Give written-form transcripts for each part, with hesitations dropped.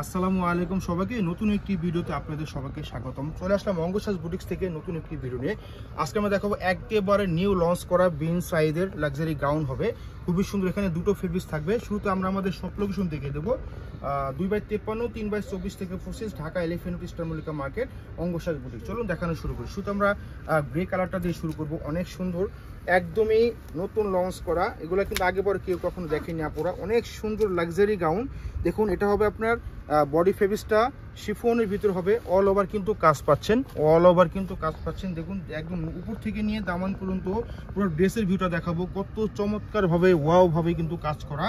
আসসালামু আলাইকুম সবাইকে নতুন একটি ভিডিওতে আপনাদের সবাইকে স্বাগতম। চলে আসলাম অঙ্গসাজ বুটিক্স থেকে নতুন একটি ভিডিও নিয়ে। আজকে আমরা দেখাবো একেবারে নিউ লঞ্চ করা বিন সাইজের লাক্সারি গাউন হবে, খুবই সুন্দর। এখানে দুটো ফেব্রিক্স থাকবে। শুরুতে আমরা আমাদের সব লোকেশন দেখিয়ে দেবো। 2/53, 3/24 থেকে 25, Dhaka elephant star Mallika market, Angasaj boutiques. চলুন দেখানো শুরু করি। শুরুতে আমরা গ্রে কালারটা দিয়ে শুরু করব। অনেক সুন্দর, একদমই নতুন লঞ্চ করা। এগুলো কিন্তু আগে পরে কেউ কখনো দেখেনি আপুরা। অনেক সুন্দর লাক্সারি গাউন। দেখুন, এটা হবে আপনার বডি ফেব্রিক্সটা শিফনের ভিতর হবে। অল ওভার কিন্তু কাজ পাচ্ছেন, দেখুন একদম উপর থেকে নিয়ে দামান পর্যন্ত পুরো ড্রেসের ভিউটা দেখাবো। কত চমৎকার ভাবে ওয়াও ভাবে কিন্তু কাজ করা।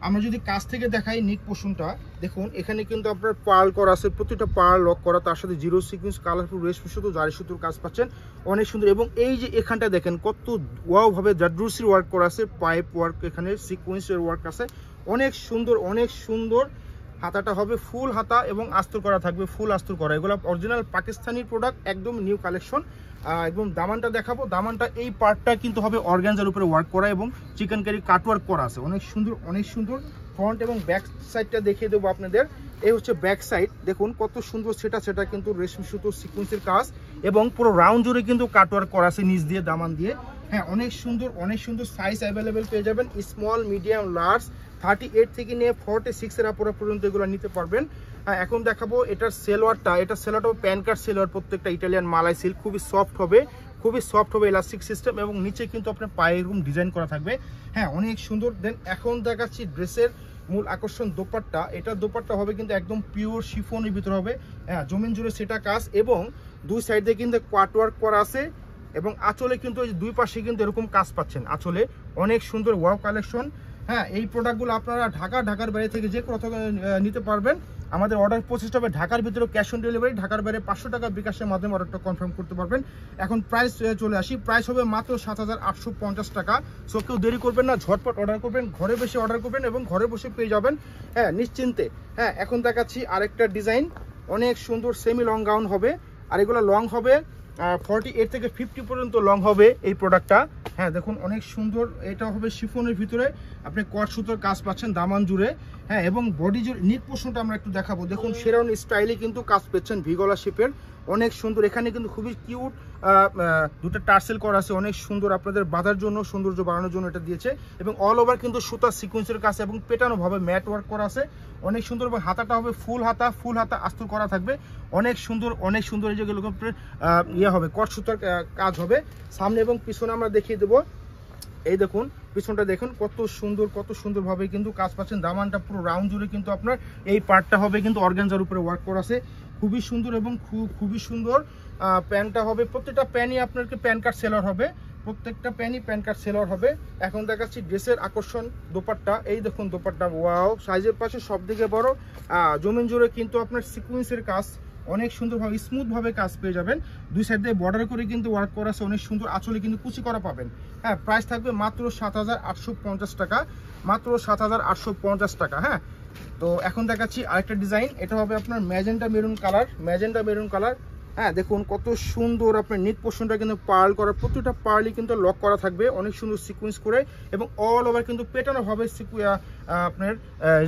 আমরা যদি কাছ থেকে দেখাই নিক পোর্শনটা, দেখুন এখানে কিন্তু আপনার পার্ল করা আছে, প্রতিটা পার্ল লক করা, তার সাথে জিরো সিকোয়েন্স কালারফুল রেশমি সুতো জারি সুতোর কাজ পাচ্ছেন। অনেক সুন্দর। এবং এই যে এখানটা দেখেন কত ওয়াও ভাবে জারদৌসির ওয়ার্ক করা আছে, পাইপ ওয়ার্ক, এখানে সিকোয়েন্সের ওয়ার্ক আছে। অনেক সুন্দর, অনেক সুন্দর। হাতাটা হবে ফুল হাতা এবং আস্তর করা থাকবে, ফুল আস্তর করা। এগুলো অরিজিনাল পাকিস্তানি প্রোডাক্ট, একদম নিউ কালেকশন। এবং দামানটা দেখাবো। দামানটা এই পার্টটা কিন্তু হবে অর্গানজার উপরে ওয়ার্ক করা এবং চিকেন কারি কাটওয়ার্ক করা আছে। অনেক সুন্দর, অনেক সুন্দর। ফ্রন্ট এবং ব্যাক সাইডটা দেখিয়ে দেবো আপনাদের। এই হচ্ছে ব্যাক সাইড, দেখুন কত সুন্দর। সেটা কিন্তু রেশমি সুতো সিকোয়েন্সের কাজ এবং পুরো রাউন্ড জুড়ে কিন্তু কাটওয়ার্ক করা আছে নিচ দিয়ে দামান দিয়ে। হ্যাঁ, অনেক সুন্দর, অনেক সুন্দর। সাইজ অ্যাভেলেবেল পেয়ে যাবেন, স্মল, মিডিয়াম, লার্জ, 38 থেকে নিয়ে 46 এর আপুরা পর্যন্ত এগুলো নিতে পারবেন। এখন দেখাবো এটার সেলোয়ারটা। এটা সেলোয়ারটা প্যান কার্ড সেলোয়ার, প্রত্যেকটা ইটালিয়ান মালাই সিল্ক, খুবই সফট হবে, ইলাস্টিক সিস্টেম এবং নিচে কিন্তু আপনার পায়ে এরকম ডিজাইন করা থাকবে। হ্যাঁ, অনেক সুন্দর। দেন এখন দেখাচ্ছি ড্রেসের মূল আকর্ষণ দোপাট্টা। এটা দোপাট্টা হবে কিন্তু একদম পিওর শিফনের ভিতরে হবে। হ্যাঁ, জমিন জুড়ে সেটা কাজ এবং দুই সাইডে কিন্তু কাটওয়ার্ক করা আছে এবং আঁচলে কিন্তু এই দুই পাশে কিন্তু এরকম কাজ পাচ্ছেন আঁচলে। অনেক সুন্দর ওয়াও কালেকশন। হ্যাঁ, এই প্রোডাক্টগুলো আপনারা ঢাকার বাইরে থেকে যে কোথাও নিতে পারবেন। আমাদের অর্ডার প্রসেসটা হবে ঢাকার ভিতরে ক্যাশ অন ডেলিভারি, ঢাকার বাইরে 500 টাকা বিকাশের মাধ্যমে অর্ডারটা কনফার্ম করতে পারবেন। এখন প্রাইস চলে আসি। প্রাইস হবে মাত্র 7,850 টাকা। সো কেউ দেরি করবেন না, ঝটপট অর্ডার করবেন, ঘরে বসে অর্ডার করবেন এবং ঘরে বসে পেয়ে যাবেন। হ্যাঁ, নিশ্চিন্তে। হ্যাঁ, এখন দেখাচ্ছি আরেকটা ডিজাইন। অনেক সুন্দর সেমি লং গাউন হবে, আর এগুলো লং হবে 48 থেকে 50 পর্যন্ত লং হবে এই প্রোডাক্টটা। হ্যাঁ, দেখুন অনেক সুন্দর। এটা হবে শিফনের ভিতরে, আপনি কট সুতোর কাজ পাচ্ছেন দামান জুড়ে। হ্যাঁ, এবং বডি জুড়ে নিট পোর্শনটা আমরা একটু দেখাবো। দেখুন শেরওয়ানি স্টাইলে কিন্তু কাজ পেয়েছেন, ভিগলা শেপের। অনেক সুন্দর। এখানে কিন্তু খুবই কিউট দুটো টার্সেল করা আছে, অনেক সুন্দর। আপনাদের বাঁধার জন্য, সৌন্দর্য বাড়ানোর জন্য এটা দিয়েছে এবং অল ওভার কিন্তু সুতা সিকোয়েন্সের কাছে এবং পেটানো ভাবে ম্যাট ওয়ার্ক করা আছে। অনেক সুন্দর। এবং হাতাটা হবে ফুল হাতা আস্তর করা থাকবে। অনেক সুন্দর, অনেক সুন্দর। এই যেগুলো হবে কট সুতার কাজ হবে সামনে এবং পিছনে আমরা দেখিয়ে দেবো। এই দেখুন পিছনটা দেখুন কত সুন্দর ভাবে কিন্তু কাজ পাচ্ছেন। দামানটা পুরো রাউন্ড জুড়ে কিন্তু আপনার এই পার্টটা হবে কিন্তু অর্গানজার উপরে ওয়ার্ক করা আছে, খুবই সুন্দর এবং খুবই সুন্দর। প্যান্টটা হবে, প্রত্যেকটা প্যানই আপনাকে প্যান কার্ড সেলার হবে, প্রত্যেকটা প্যানই প্যান কার্ড সেলার হবে। এখন দেখাচ্ছি ড্রেসের আকর্ষণ দোপাট্টা। এই দেখুন দোপাট্টা, ওয়াও, সাইজের পাশে সব দিকে বড়, জমিন জুড়ে কিন্তু আপনার সিকোয়েন্সের কাজ অনেক সুন্দরভাবে স্মুথ ভাবে কাজ পেয়ে যাবেন। দুই সাইড দিয়ে বর্ডার করে কিন্তু ওয়ার্ক করা আছে, অনেক সুন্দর। আঁচলে কিন্তু কুচি করা পাবেন। হ্যাঁ, প্রাইস থাকবে মাত্র 7,850 টাকা, মাত্র 7,850 টাকা। হ্যাঁ, তো এখন দেখাচ্ছি আরেকটা ডিজাইন। এটা হবে আপনার ম্যাজেন্টা মেরুন কালার। হ্যাঁ, দেখুন কত সুন্দর। আপনার নিট পোর্শনটা কিন্তু পার্ল করা, প্রতিটা পার্লই কিন্তু লক করা থাকবে, অনেক সুন্দর সিকোয়েন্স করে এবং অল ওভার কিন্তু পেটানো ভাবে আপনার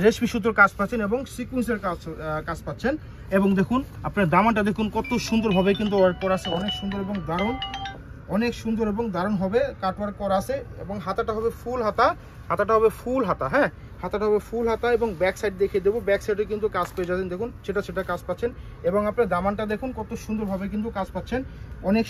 রেশমি সুতোর কাজ পাচ্ছেন এবং সিকোয়েন্সের কাজ পাচ্ছেন। এবং দেখুন আপনার দামানটা দেখুন কত সুন্দরভাবে কিন্তু ওয়ার্ক করা আছে, অনেক সুন্দর এবং দারুণ, অনেক সুন্দর এবং দারুণ হবে কাটওয়ার্ক করা আছে। এবং হাতাটা হবে ফুল হাতা, হ্যাঁ, হাতাটা হবে ফুল হাতা এবং ব্যাক সাইড দেখিয়ে দেবো। ব্যাক সাইডে কিন্তু কাজ পেয়ে যাবেন, দেখুন সেটা কাজ পাচ্ছেন এবং আপনার দামানটা দেখুন কত সুন্দরভাবে কিন্তু কাজ পাচ্ছেন। অনেক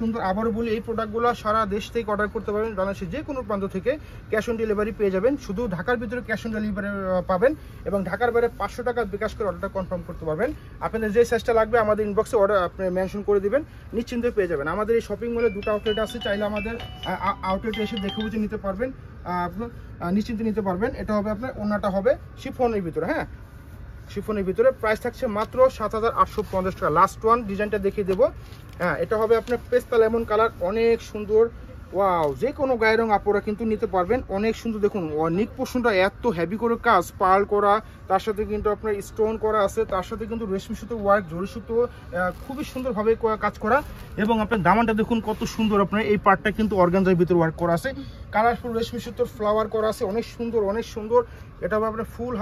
সুন্দর। আবারও বলি, এই প্রোডাক্টগুলো সারা দেশ থেকে অর্ডার করতে পারবেন, বাংলাদেশের যে কোনো প্রান্ত থেকে ক্যাশ অন ডেলিভারি পেয়ে যাবেন। শুধু ঢাকার ভিতরে ক্যাশ অন ডেলিভারি পাবেন এবং ঢাকার বাইরে 500 টাকা বিকাশ করে অর্ডারটা কনফার্ম করতে পারবেন। আপনাদের যে সাইজটা লাগবে আমাদের ইনবক্সে অর্ডার আপনি মেনশন করে দিবেন, নিশ্চিন্তে পেয়ে যাবেন। আমাদের এই শপিং মলে দুটো আউটলেট আছে, চাইলে আমাদের আউটলেটে এসে দেখে বুঝে নিতে পারবেন, নিশ্চিন্তে নিতে পারবেন। এটা হবে আপনার ওনাটা হবে শিফনের ভিতরে। হ্যাঁ, শিফনের ভিতরে প্রাইস থাকছে মাত্র 7,850 টাকা। লাস্ট ওয়ান ডিজাইনটা দেখিয়ে দেবো। হ্যাঁ, এটা হবে আপনার পেস্তা লেমন কালার, অনেক সুন্দর। ওয়াও, যে কোনো গায়ের রং আপনারা কিন্তু নিতে পারবেন। অনেক সুন্দর, দেখুন অনেক পোর্শনটা এত হেভি করে কাজ, পার্ল করা, তার সাথে কিন্তু আপনার স্টোন করা আছে, তার সাথে কিন্তু রেশমি সুতো ওয়ার্ক, জরি সুতো খুবই সুন্দরভাবে কাজ করা। এবং আপনার দামানটা দেখুন কত সুন্দর, আপনার এই পার্টটা কিন্তু অর্গানজার ভিতরে ওয়ার্ক করা আছে, কালারফুল রেশমি সুতোর ফ্লাওয়ার করা আছে, অনেক সুন্দর অনেক সুন্দর। এটা হবে আপনার ফুল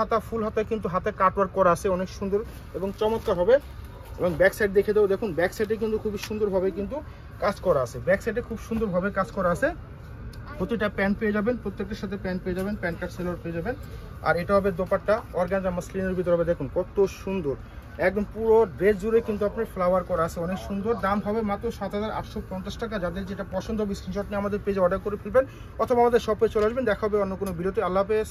হাতা কিন্তু হাতে কাট ওয়ার্ক করা আছে, অনেক সুন্দর এবং চমৎকার হবে। এবং ব্যাক সাইড দেখে দেবো, দেখুন ব্যাক সাইডে কিন্তু খুবই সুন্দরভাবে কিন্তু কাজ করা আছে, ব্যাক সাইডে খুব সুন্দরভাবে কাজ করা আছে। প্রতিটা প্যান্ট পেয়ে যাবেন, প্রত্যেকটার সাথে প্যান্ট পেয়ে যাবেন, প্যান্ট কাট সেলোয়ার পেয়ে যাবেন। আর এটা হবে দোপাট্টা, অর্গানজা মাসলিনের ভিতরে হবে, দেখুন কত সুন্দর, একদম পুরো ড্রেস জুড়ে কিন্তু আপনার ফ্লাওয়ার করা আছে, অনেক সুন্দর। দাম হবে মাত্র 7,850 টাকা। যাদের যেটা পছন্দ হবে স্ক্রিনশট নিয়ে আমাদের পেজে অর্ডার করে ফেলবেন, অথবা আমাদের শপে চলে আসবেন। দেখা হবে অন্য কোনো ভিডিওতে। আল্লাহ হাফেজ।